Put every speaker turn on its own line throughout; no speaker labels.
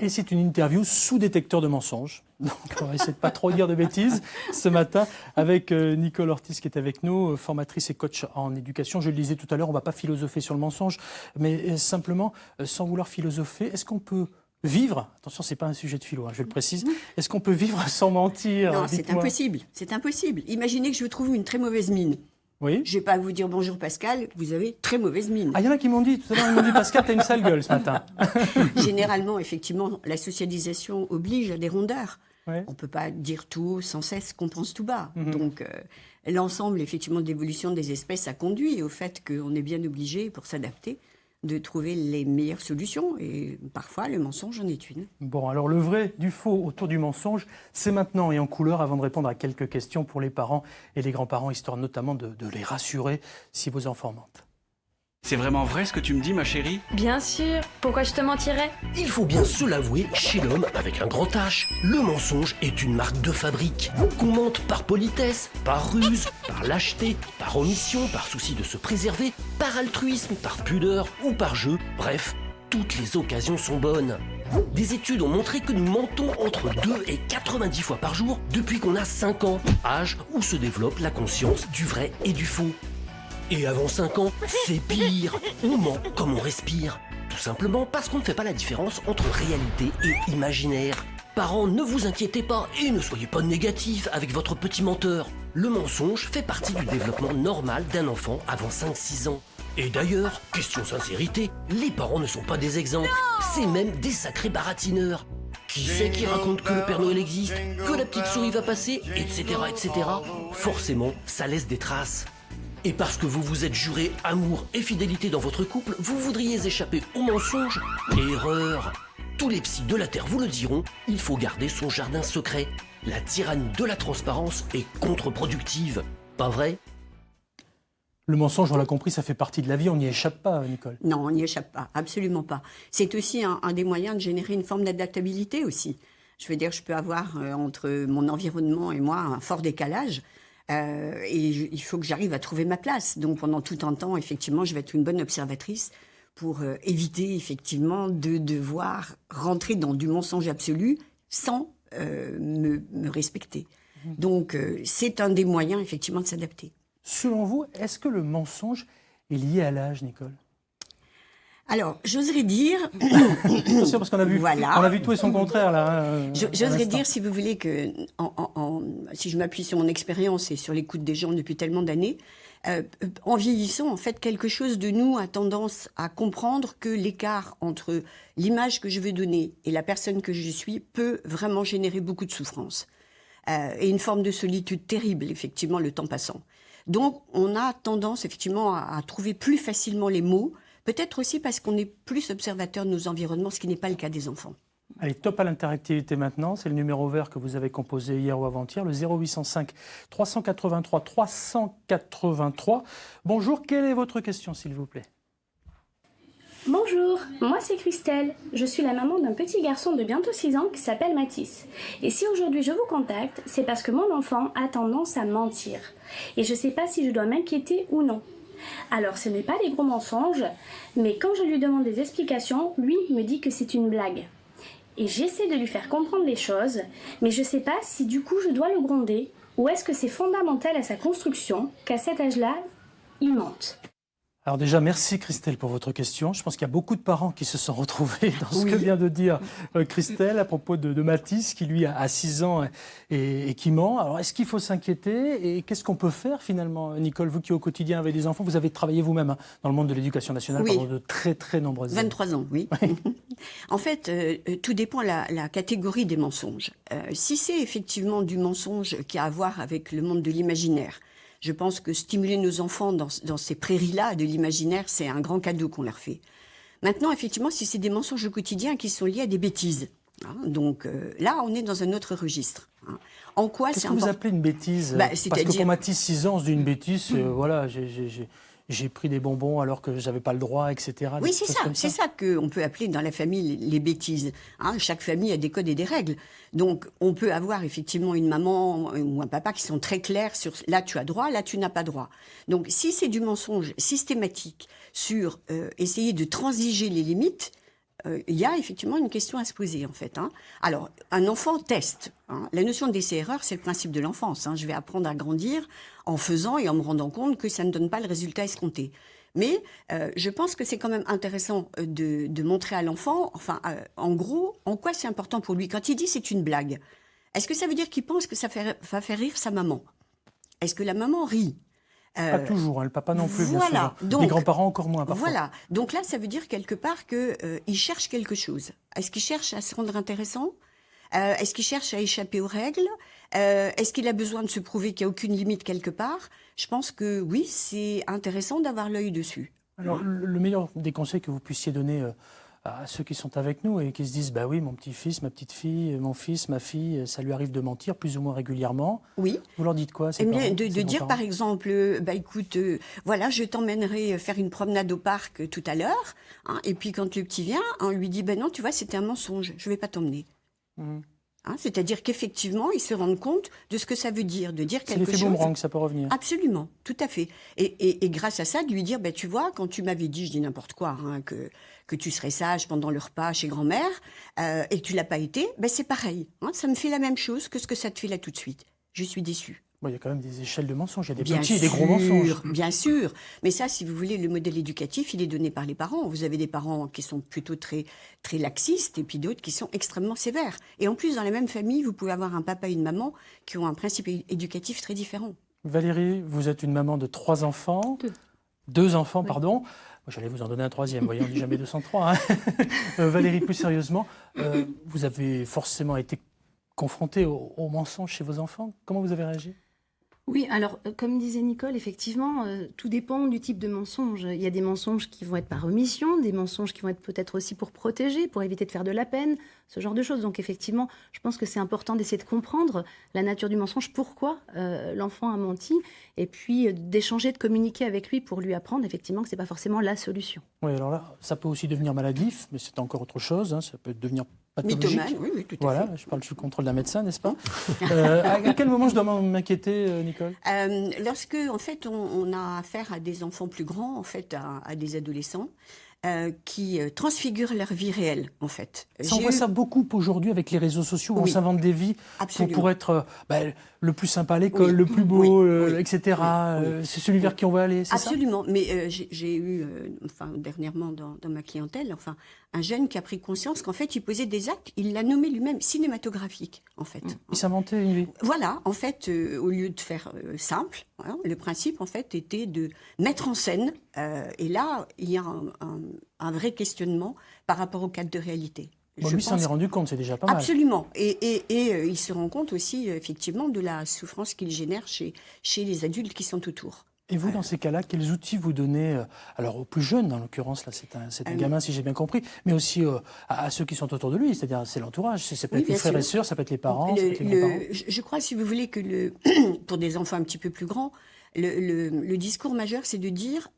Et c'est une interview sous détecteur de mensonges. Donc on va essayer de ne pas trop dire de bêtises ce matin avec Nicole Ortiz qui est avec nous, formatrice et coach en éducation. Je le disais tout à l'heure, on ne va pas philosopher sur le mensonge, mais simplement, sans vouloir philosopher, est-ce qu'on peut vivre, attention, ce n'est pas un sujet de philo, je le précise, est-ce qu'on peut vivre sans mentir?
Non, c'est impossible, c'est impossible. Imaginez que je vous trouve une très mauvaise mine.
Oui.
Je ne vais pas vous dire bonjour Pascal, vous avez très mauvaise mine.
Ah, il y en a qui m'ont dit, tout à l'heure, ils m'ont dit Pascal, t'as une sale gueule ce matin.
Généralement, effectivement, la socialisation oblige à des rondeurs.
Ouais.
On ne peut pas dire tout haut sans cesse qu'on pense tout bas. Donc, l'ensemble, effectivement, de l'évolution des espèces a conduit au fait qu'on est bien obligé, pour s'adapter, de trouver les meilleures solutions. Et parfois, le mensonge en est une.
Bon, alors le vrai du faux autour du mensonge, c'est maintenant et en couleur avant de répondre à quelques questions pour les parents et les grands-parents, histoire notamment de les rassurer si vos enfants mentent.
C'est vraiment vrai ce que tu me dis, ma chérie?
Bien sûr, pourquoi je te mentirais?
Il faut bien se l'avouer, chez l'homme avec un grand H, le mensonge est une marque de fabrique. Qu'on mente par politesse, par ruse, par lâcheté, par omission, par souci de se préserver, par altruisme, par pudeur ou par jeu, bref, toutes les occasions sont bonnes. Des études ont montré que nous mentons entre 2 et 90 fois par jour depuis qu'on a 5 ans, âge où se développe la conscience du vrai et du faux. Et avant 5 ans, c'est pire. On ment comme on respire. Tout simplement parce qu'on ne fait pas la différence entre réalité et imaginaire. Parents, ne vous inquiétez pas et ne soyez pas négatifs avec votre petit menteur. Le mensonge fait partie du développement normal d'un enfant avant 5-6 ans. Et d'ailleurs, question sincérité, les parents ne sont pas des exemples. C'est même des sacrés baratineurs. Qui c'est qui raconte que le Père Noël existe, que la petite souris va passer, etc., etc. Forcément, ça laisse des traces. Et parce que vous vous êtes juré amour et fidélité dans votre couple, vous voudriez échapper au mensonge? Erreur! Tous les psys de la Terre vous le diront, il faut garder son jardin secret. La tyrannie de la transparence est contre-productive. Pas vrai?
Le mensonge, on l'a compris, ça fait partie de la vie, on n'y échappe pas, Nicole.
Non, on n'y échappe pas, absolument pas. C'est aussi un des moyens de générer une forme d'adaptabilité aussi. Je veux dire, je peux avoir entre mon environnement et moi un fort décalage. Il faut que j'arrive à trouver ma place. Donc pendant tout un temps, effectivement, je vais être une bonne observatrice pour éviter effectivement de devoir rentrer dans du mensonge absolu sans me respecter. Donc c'est un des moyens effectivement de s'adapter.
Selon vous, est-ce que le mensonge est lié à l'âge, Nicole?
Alors, j'oserais dire...
Attention, parce qu'on a vu,
voilà.
on a vu tout et son contraire, là.
J'oserais dire, si vous voulez, que si je m'appuie sur mon expérience et sur l'écoute des gens depuis tellement d'années, en vieillissant, en fait, quelque chose de nous a tendance à comprendre que l'écart entre l'image que je veux donner et la personne que je suis peut vraiment générer beaucoup de souffrance. Et une forme de solitude terrible, effectivement, le temps passant. Donc, on a tendance, effectivement, à trouver plus facilement les mots, peut-être aussi parce qu'on est plus observateur de nos environnements, ce qui n'est pas le cas des enfants.
Allez, top à l'interactivité maintenant. C'est le numéro vert que vous avez composé hier ou avant-hier, le 0805 383 383. Bonjour, quelle est votre question, s'il vous plaît?
Bonjour, moi c'est Christelle. Je suis la maman d'un petit garçon de bientôt 6 ans qui s'appelle Mathis. Et si aujourd'hui je vous contacte, c'est parce que mon enfant a tendance à mentir. Et je ne sais pas si je dois m'inquiéter ou non. Alors ce n'est pas des gros mensonges, mais quand je lui demande des explications, lui me dit que c'est une blague. Et j'essaie de lui faire comprendre les choses, mais je ne sais pas si du coup je dois le gronder, ou est-ce que c'est fondamental à sa construction qu'à cet âge-là, il mente.
Alors déjà, merci Christelle pour votre question. Je pense qu'il y a beaucoup de parents qui se sont retrouvés dans ce que vient de dire Christelle à propos de Mathis, qui lui a 6 ans et qui ment. Alors est-ce qu'il faut s'inquiéter et qu'est-ce qu'on peut faire finalement? Nicole, vous qui au quotidien avez des enfants, vous avez travaillé vous-même dans le monde de l'éducation nationale pendant de très très nombreuses années.
23 ans, oui. En fait, tout dépend de la catégorie des mensonges. Si c'est effectivement du mensonge qui a à voir avec le monde de l'imaginaire, je pense que stimuler nos enfants dans ces prairies-là de l'imaginaire, c'est un grand cadeau qu'on leur fait. Maintenant, effectivement, si c'est des mensonges quotidiens qui sont liés à des bêtises, donc là, on est dans un autre registre. En quoi
Qu'est-ce que vous appelez une bêtise? Parce que pour Mathis, 6 ans, on se dit une bêtise, voilà, j'ai pris des bonbons alors que j'avais pas le droit, etc.
Oui, c'est ça qu'on peut appeler dans la famille les bêtises. Chaque famille a des codes et des règles. Donc, on peut avoir effectivement une maman ou un papa qui sont très clairs sur là tu as droit, là tu n'as pas droit. Donc, si c'est du mensonge systématique sur essayer de transiger les limites, il y a effectivement une question à se poser, en fait. Alors, un enfant teste. La notion d'essai-erreur, c'est le principe de l'enfance. Je vais apprendre à grandir en faisant et en me rendant compte que ça ne donne pas le résultat escompté. Mais je pense que c'est quand même intéressant de montrer à l'enfant, en gros, en quoi c'est important pour lui. Quand il dit c'est une blague, est-ce que ça veut dire qu'il pense que ça va faire rire sa maman? Est-ce que la maman rit?
Pas toujours, le papa non plus, bien
Voilà.
sûr.
Donc,
les grands-parents encore moins, parfois.
Voilà. Donc là, ça veut dire quelque part qu'il cherche quelque chose. Est-ce qu'il cherche à se rendre intéressant? Est-ce qu'il cherche à échapper aux règles? Est-ce qu'il a besoin de se prouver qu'il n'y a aucune limite quelque part? Je pense que oui, c'est intéressant d'avoir l'œil dessus.
Alors, le meilleur des conseils que vous puissiez donner à ceux qui sont avec nous et qui se disent, bah oui, mon petit-fils, ma petite-fille, mon fils, ma fille, ça lui arrive de mentir plus ou moins régulièrement.
Oui.
Vous leur dites quoi,
Eh bien, de dire par exemple, écoute, voilà, je t'emmènerai faire une promenade au parc tout à l'heure, et puis quand le petit vient, on lui dit, non, tu vois, c'était un mensonge, je ne vais pas t'emmener. C'est-à-dire qu'effectivement, ils se rendent compte de ce que ça veut dire, de dire quelque chose.
C'est l'effet boomerang, ça peut revenir.
Absolument, tout à fait. Et grâce à ça, de lui dire, tu vois, quand tu m'avais dit, je dis n'importe quoi, que tu serais sage pendant le repas chez grand-mère, et que tu l'as pas été, c'est pareil. Ça me fait la même chose que ce que ça te fait là tout de suite. Je suis déçue.
Il y a quand même des échelles de mensonges, il y a des
Bien
petits et des
sûr,
gros mensonges.
Bien sûr, mais ça, si vous voulez, le modèle éducatif, il est donné par les parents. Vous avez des parents qui sont plutôt très, très laxistes et puis d'autres qui sont extrêmement sévères. Et en plus, dans la même famille, vous pouvez avoir un papa et une maman qui ont un principe éducatif très différent.
Valérie, vous êtes une maman de 3 enfants. Deux enfants, pardon. Moi, j'allais vous en donner un troisième, vous voyez, on ne dit jamais 203. Valérie, plus sérieusement, vous avez forcément été confrontée aux mensonges chez vos enfants. Comment vous avez réagi ?
Oui, alors, comme disait Nicole, effectivement, tout dépend du type de mensonge. Il y a des mensonges qui vont être par omission, des mensonges qui vont être peut-être aussi pour protéger, pour éviter de faire de la peine, ce genre de choses. Donc, effectivement, je pense que c'est important d'essayer de comprendre la nature du mensonge, pourquoi l'enfant a menti, et puis d'échanger, de communiquer avec lui pour lui apprendre, effectivement, que ce n'est pas forcément la solution.
Oui, alors là, ça peut aussi devenir maladif, mais c'est encore autre chose. Ça peut devenir pathologique.
Mythomane, oui, tout à fait.
Voilà, je parle sous le contrôle d'un médecin, n'est-ce pas? À quel moment je dois m'inquiéter, Nicole?
Lorsque, en fait, on a affaire à des enfants plus grands, en fait, à des adolescents, qui transfigurent leur vie réelle, en fait.
On voit ça beaucoup aujourd'hui avec les réseaux sociaux, où on s'invente des vies pour être le plus sympa à l'école, le plus beau, etc. C'est celui vers qui on va aller, c'est ça?
Absolument, mais j'ai eu, dernièrement dans ma clientèle, un jeune qui a pris conscience qu'en fait, il posait des actes, il l'a nommé lui-même cinématographique, en fait.
Il s'inventait une vie.
Voilà, en fait, au lieu de faire simple, le principe, en fait, était de mettre en scène, et là, il y a un vrai questionnement par rapport au cadre de réalité.
Lui s'en est rendu compte, c'est déjà pas mal.
Absolument. Et il se rend compte aussi, effectivement, de la souffrance qu'il génère chez les adultes qui sont autour.
Et vous, dans ces cas-là, quels outils vous donnez, alors aux plus jeunes, en l'occurrence, là, c'est un gamin, si j'ai bien compris, mais aussi à ceux qui sont autour de lui, c'est-à-dire c'est l'entourage, ça peut être les frères et sœurs, ça peut être les parents, ça peut être les grands-parents.
Je crois, si vous voulez, que pour des enfants un petit peu plus grands, le discours majeur, c'est de dire...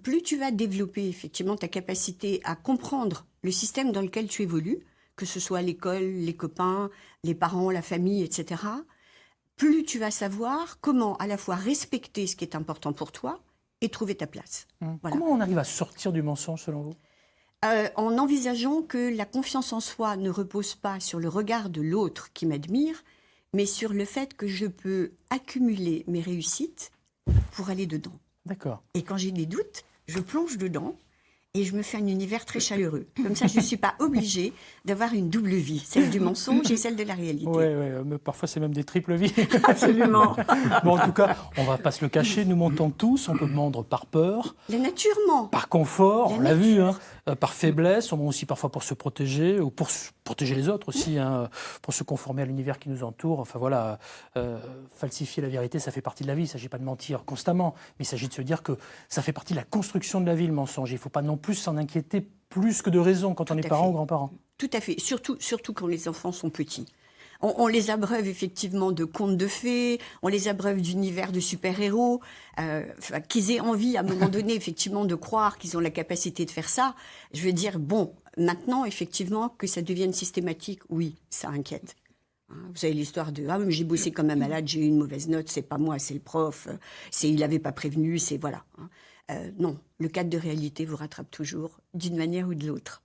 plus tu vas développer effectivement ta capacité à comprendre le système dans lequel tu évolues, que ce soit l'école, les copains, les parents, la famille, etc., plus tu vas savoir comment à la fois respecter ce qui est important pour toi et trouver ta place. Voilà.
Comment on arrive à sortir du mensonge selon vous ?
En envisageant que la confiance en soi ne repose pas sur le regard de l'autre qui m'admire, mais sur le fait que je peux accumuler mes réussites pour aller dedans.
D'accord.
Et quand j'ai des doutes, je plonge dedans et je me fais un univers très chaleureux. Comme ça, je ne suis pas obligée d'avoir une double vie, celle du mensonge et celle de la réalité.
Oui, mais parfois c'est même des triples vies.
Absolument.
Bon, en tout cas, on ne va pas se le cacher, nous mentons tous, on peut mordre par peur.
La nature ment.
Par confort, on l'a vu, par faiblesse, on ment aussi parfois pour se protéger, ou pour protéger les autres aussi, pour se conformer à l'univers qui nous entoure. Enfin voilà, falsifier la vérité, ça fait partie de la vie, il ne s'agit pas de mentir constamment, mais il s'agit de se dire que ça fait partie de la construction de la vie, le mensonge. Il ne faut pas non plus s'en inquiéter plus que de raison quand on est parent ou grand-parent. Tout
à fait, surtout quand les enfants sont petits. On les abreuve effectivement de contes de fées, on les abreuve d'univers de super-héros, qu'ils aient envie à un moment donné effectivement de croire qu'ils ont la capacité de faire ça. Je veux dire, maintenant effectivement que ça devienne systématique, oui, ça inquiète. Vous savez l'histoire de « Ah, mais j'ai bossé comme un malade, j'ai eu une mauvaise note, c'est pas moi, c'est le prof, il n'avait pas prévenu, c'est voilà ». Non, le cadre de réalité vous rattrape toujours d'une manière ou de l'autre.